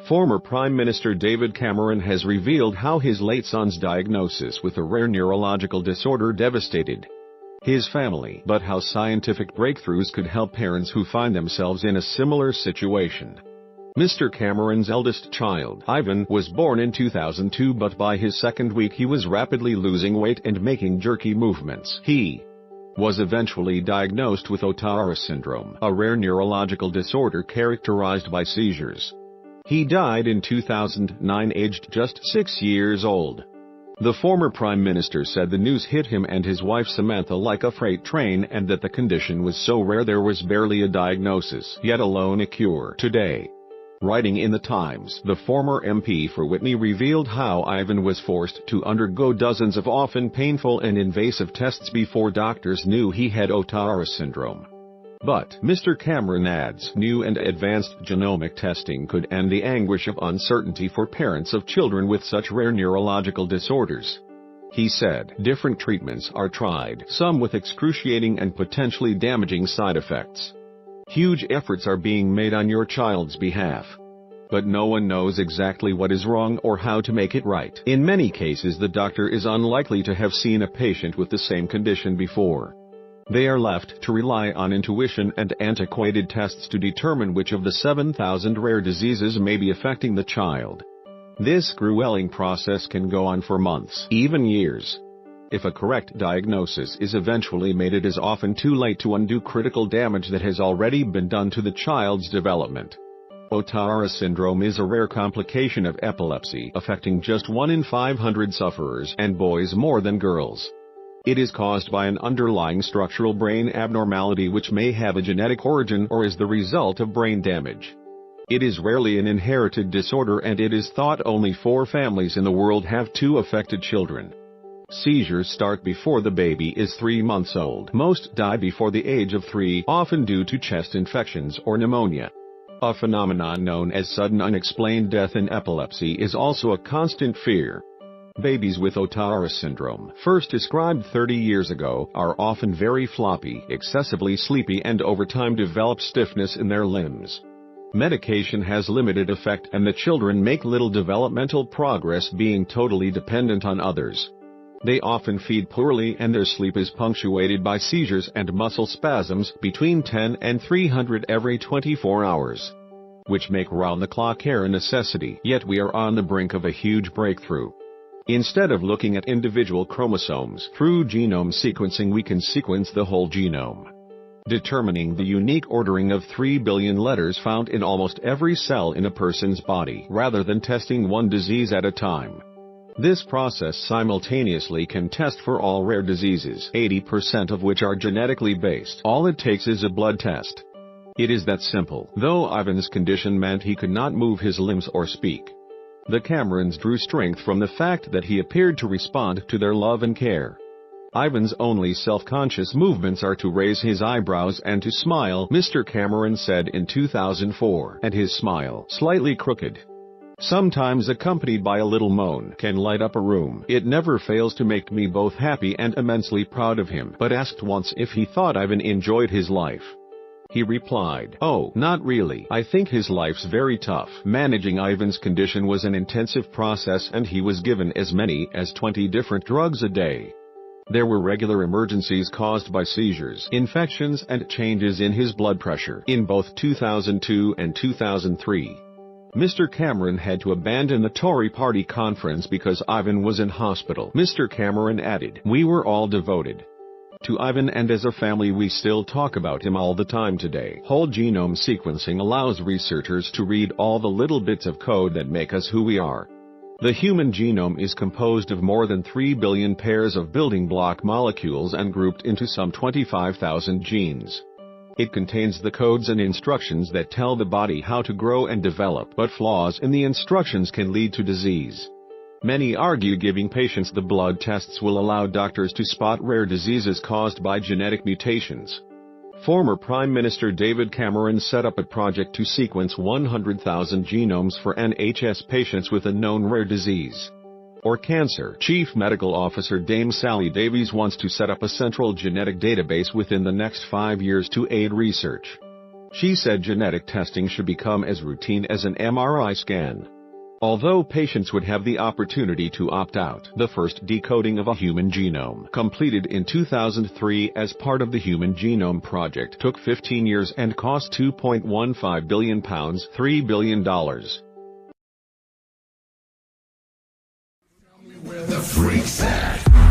Former Prime Minister David Cameron has revealed how his late son's diagnosis with a rare neurological disorder devastated his family, but how scientific breakthroughs could help parents who find themselves in a similar situation. Mr. Cameron's eldest child, Ivan, was born in 2002, but by his second week he was rapidly losing weight and making jerky movements. He was eventually diagnosed with Ohtara syndrome, a rare neurological disorder characterized by seizures. He died in 2009, aged just 6 years old. The former Prime Minister said the news hit him and his wife Samantha like a freight train, and that the condition was so rare there was barely a diagnosis, yet alone a cure. Today, writing in The Times, the former MP for Witney revealed how Ivan was forced to undergo dozens of often painful and invasive tests before doctors knew he had Ohtara syndrome. But, Mr. Cameron adds, new and advanced genomic testing could end the anguish of uncertainty for parents of children with such rare neurological disorders. He said, different treatments are tried, some with excruciating and potentially damaging side effects. Huge efforts are being made on your child's behalf. But no one knows exactly what is wrong or how to make it right. In many cases, the doctor is unlikely to have seen a patient with the same condition before. They are left to rely on intuition and antiquated tests to determine which of the 7,000 rare diseases may be affecting the child. This grueling process can go on for months, even years. If a correct diagnosis is eventually made, it is often too late to undo critical damage that has already been done to the child's development. Ohtara syndrome is a rare complication of epilepsy, affecting just 1 in 500 sufferers, and boys more than girls. It is caused by an underlying structural brain abnormality which may have a genetic origin or is the result of brain damage. It is rarely an inherited disorder, and it is thought only 4 families in the world have 2 affected children. Seizures start before the baby is 3 months old. Most die before the age of 3, often due to chest infections or pneumonia. A phenomenon known as sudden unexplained death in epilepsy is also a constant fear. Babies with Ohtara syndrome, first described 30 years ago, are often very floppy, excessively sleepy, and over time develop stiffness in their limbs. Medication has limited effect, and the children make little developmental progress, being totally dependent on others. They often feed poorly, and their sleep is punctuated by seizures and muscle spasms, between 10 and 300 every 24 hours, which make round-the-clock care a necessity. Yet we are on the brink of a huge breakthrough. Instead of looking at individual chromosomes, through genome sequencing we can sequence the whole genome, determining the unique ordering of 3 billion letters found in almost every cell in a person's body, rather than testing one disease at a time. This process simultaneously can test for all rare diseases, 80% of which are genetically based. All it takes is a blood test. It is that simple. Though Ivan's condition meant he could not move his limbs or speak, the Camerons drew strength from the fact that he appeared to respond to their love and care. Ivan's only self-conscious movements are to raise his eyebrows and to smile, Mr. Cameron said in 2004, and his smile, slightly crooked, sometimes accompanied by a little moan, can light up a room. It never fails to make me both happy and immensely proud of him. But asked once if he thought Ivan enjoyed his life, he replied, "Oh, not really. I think his life's very tough. Managing Ivan's condition was an intensive process, and he was given as many as 20 different drugs a day. There were regular emergencies caused by seizures, infections, and changes in his blood pressure. In both 2002 and 2003, Mr. Cameron had to abandon the Tory party conference because Ivan was in hospital." Mr. Cameron added, "We were all devoted to Ivan, and as a family we still talk about him all the time today." Whole genome sequencing allows researchers to read all the little bits of code that make us who we are. The human genome is composed of more than 3 billion pairs of building block molecules and grouped into some 25,000 genes. It contains the codes and instructions that tell the body how to grow and develop, but flaws in the instructions can lead to disease. Many argue giving patients the blood tests will allow doctors to spot rare diseases caused by genetic mutations. Former Prime Minister David Cameron set up a project to sequence 100,000 genomes for NHS patients with a known rare disease or cancer. Chief Medical Officer Dame Sally Davies wants to set up a central genetic database within the next 5 years to aid research. She said genetic testing should become as routine as an MRI scan. Although patients would have the opportunity to opt out, the first decoding of a human genome, completed in 2003 as part of the Human Genome Project, took 15 years and cost £2.15 billion, $3 billion. Where the freaks at?